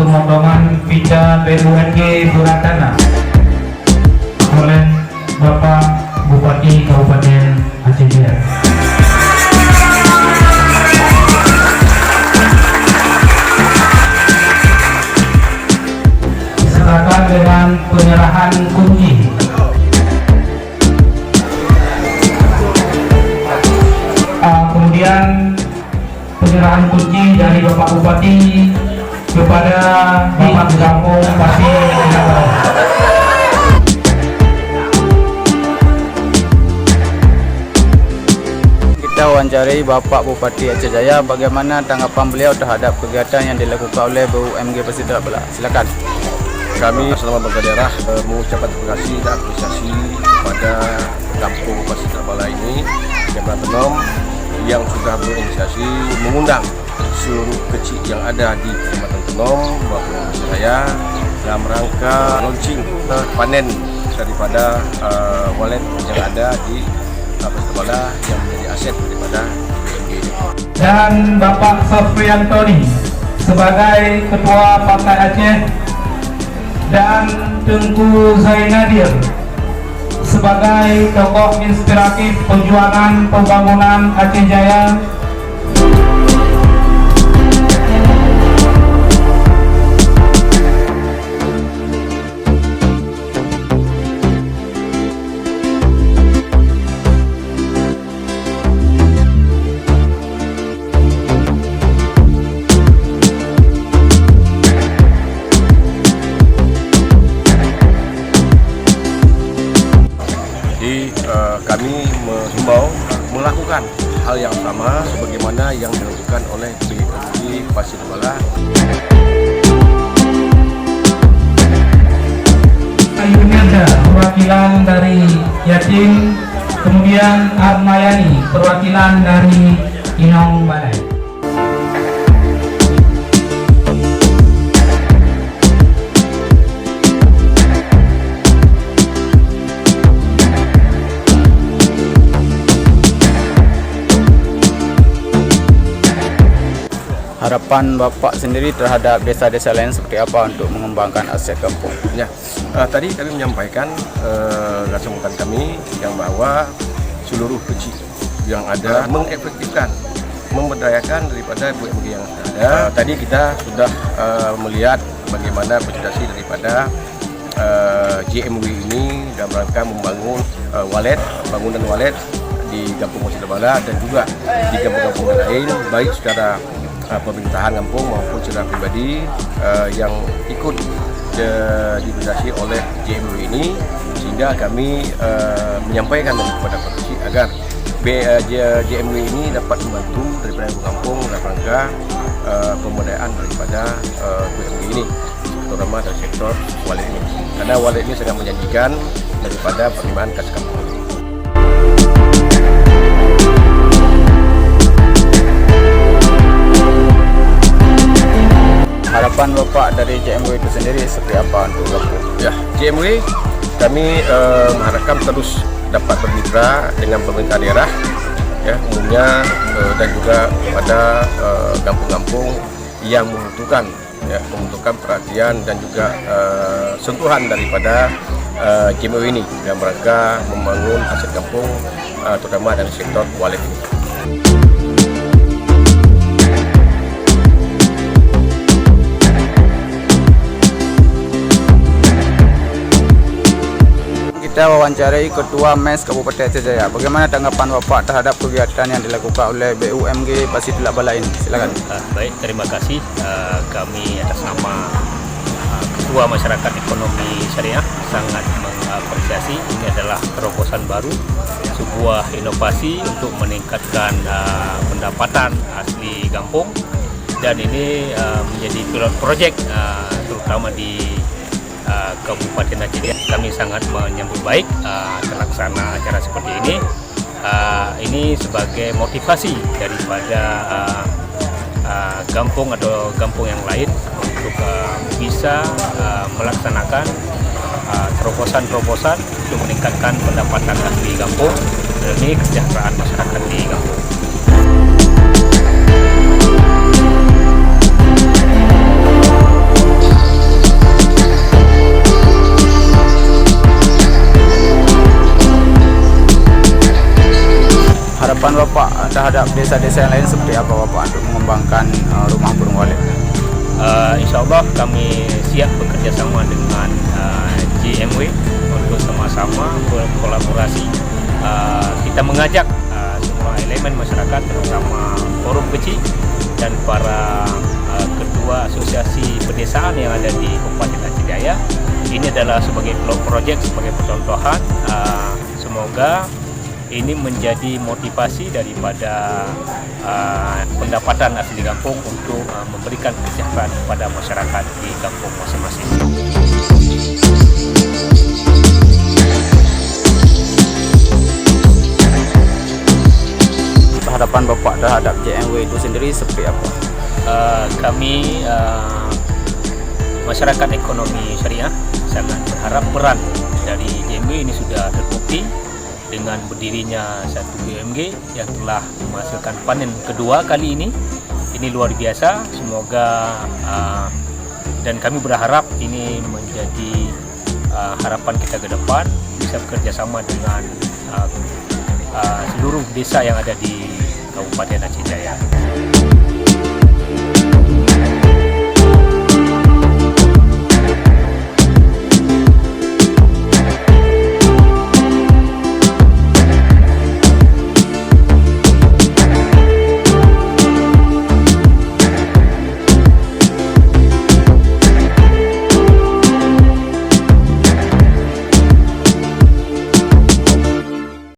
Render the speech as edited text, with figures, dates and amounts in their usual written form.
pemotongan pita BUMG Santuni oleh Bapak Bupati Kabupaten Aceh Jaya. Disertakan dengan penyerahan kunci. Kemudian penyerahan kunci dari Bapak Bupati kepada Bapak Kampung Bupati. Kita wawancarai Bapak Bupati Aceh Jaya, bagaimana tanggapan beliau terhadap kegiatan yang dilakukan oleh BUMG Santuni Warganya. Silakan. Kami selama pemerintah daerah mengucapkan terima kasih dan apresiasi kepada kampung Santuni Warganya ini yang Penom yang sudah berinisiasi mengundang seluruh kecil yang ada di Kecamatan Penom maupun Jaya dalam rangka launching panen daripada walet yang ada di Santuni Warganya yang menjadi aset daripada BUMG ini. Dan Bapak Sofriantoni sebagai Ketua Partai Aceh dan Tengku Zainadir sebagai tokoh inspiratif perjuangan pembangunan Aceh Jaya. Kami menghimbau melakukan hal yang sama sebagaimana yang dilakukan oleh BUMG Santuni Warganya. Ayunirda perwakilan dari Yatim, kemudian Armayani perwakilan dari Inong Balai. Harapan Bapak sendiri terhadap desa-desa lain seperti apa untuk mengembangkan aset kampung? Ya, tadi kami menyampaikan sambutan kami yang bahwa seluruh kecil yang ada mengefektifkan, memberdayakan daripada BUMG yang ada. Tadi kita sudah melihat bagaimana presentasi daripada JMW ini dalam rangka membangun bangunan walet di kampung Santuni Warganya dan juga di kampung-kampung lain, baik secara pemerintahan kampung maupun secara pribadi yang ikut diinisiasi oleh JMW ini, sehingga kami menyampaikan kepada Provinsi agar JMW ini dapat membantu daripada kampung dalam rangka pemberdayaan daripada BUMG ini, terutama dari sektor walet ini, karena walet ini sangat menjanjikan daripada penerimaan kas kampung. Harapan Bapak dari JMW itu sendiri seperti apa untuk kampung? Ya, JMW kami mengharapkan terus dapat bermitra dengan pemerintah daerah, ya umumnya dan juga pada kampung-kampung yang membutuhkan perhatian dan juga sentuhan daripada JMW ini dalam rangka membangun aset kampung terutama dari sektor walet ini. Kita wawancarai Ketua MES Kabupaten Aceh Jaya. Bagaimana tanggapan Bapak terhadap kegiatan yang dilakukan oleh BUMG Santuni Warganya ini? Silakan. Baik, terima kasih. Kami atas nama Ketua Masyarakat Ekonomi Syariah sangat mengapresiasi. Ini adalah terobosan baru, sebuah inovasi untuk meningkatkan pendapatan asli kampung, dan ini menjadi pilot project terutama di Kabupaten Aceh Jaya. Kami sangat menyambut baik terlaksana acara seperti ini. Ini sebagai motivasi daripada kampung atau kampung yang lain untuk bisa melaksanakan terobosan-terobosan untuk meningkatkan pendapatan asli kampung demi kesejahteraan masyarakat di kampung. terhadap desa-desa yang lain seperti apa Bapak untuk mengembangkan rumah burung walet? Insya Allah kami siap bekerja sama dengan JMW untuk sama-sama berkolaborasi. Kita mengajak semua elemen masyarakat, terutama forum kecil dan para ketua asosiasi pedesaan yang ada di Kabupaten Aceh Jaya. Ini adalah sebagai proyek, sebagai percontohan. Semoga ini menjadi motivasi daripada pendapatan asli kampung untuk memberikan kesejahteraan kepada masyarakat di kampung masing-masing. Harapan Bapak terhadap JMW itu sendiri seperti apa? Kami masyarakat ekonomi syariah sangat berharap peran dari JMW ini sudah terbukti dengan berdirinya satu BUMG yang telah menghasilkan panen kedua kali ini. Ini luar biasa. Semoga dan kami berharap ini menjadi harapan kita ke depan, bisa bekerja sama dengan seluruh desa yang ada di Kabupaten Aceh Jaya.